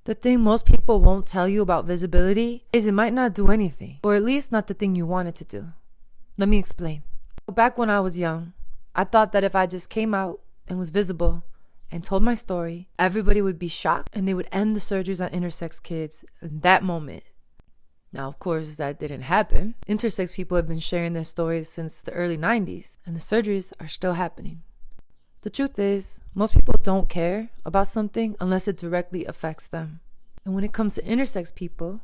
The thing most people won't tell you about visibility is it might not do anything, or at least not the thing you want it to do. Let me explain. Back when I was young, I thought that if I just came out and was visible and told my story, everybody would be shocked and they would end the surgeries on intersex kids in that moment. Now, of course, that didn't happen. Intersex people have been sharing their stories since the early 90s, and the surgeries are still happening. The truth is, most people don't care about something unless it directly affects them. And when it comes to intersex people,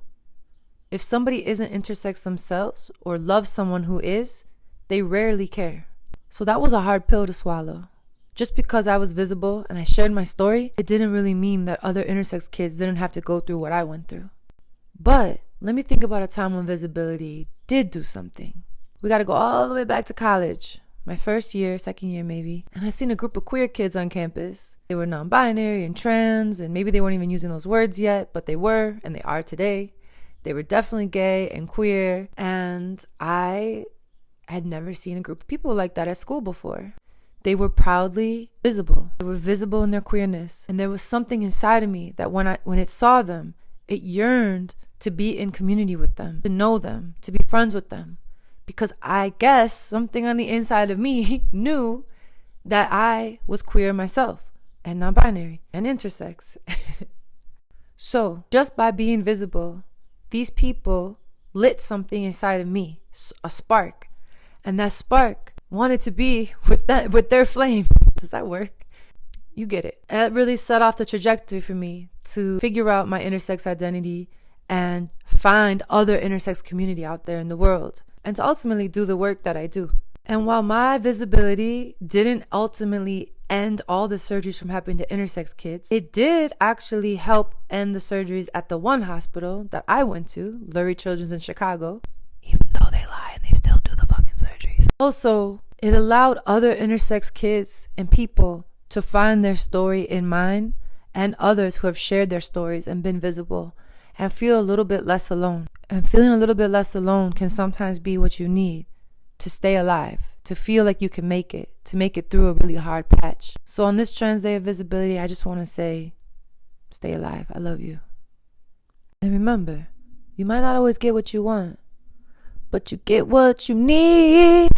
if somebody isn't intersex themselves or loves someone who is, they rarely care. So that was a hard pill to swallow. Just because I was visible and I shared my story, it didn't really mean that other intersex kids didn't have to go through what I went through. But let me think about a time when visibility did do something. We got to go all the way back to college. My first year, second year maybe, and I seen a group of queer kids on campus. They were non-binary and trans, and maybe they weren't even using those words yet, but they were, and they are today. They were definitely gay and queer, and I had never seen a group of people like that at school before. They were proudly visible. They were visible in their queerness, and there was something inside of me that when it saw them, it yearned to be in community with them, to know them, to be friends with them. Because I guess something on the inside of me knew that I was queer myself and non-binary and intersex. So just by being visible, these people lit something inside of me, a spark. And that spark wanted to be with their flame. Does that work? You get it. That really set off the trajectory for me to figure out my intersex identity and find other intersex community out there in the world, and to ultimately do the work that I do. And while my visibility didn't ultimately end all the surgeries from happening to intersex kids, it did actually help end the surgeries at the one hospital that I went to, Lurie Children's in Chicago, even though they lie and they still do the fucking surgeries. Also, it allowed other intersex kids and people to find their story in mine and others who have shared their stories and been visible and feel a little bit less alone. And feeling a little bit less alone can sometimes be what you need to stay alive, to feel like you can make it, to make it through a really hard patch. So on this Trans Day of Visibility, I just want to say, stay alive. I love you. And remember, you might not always get what you want, but you get what you need.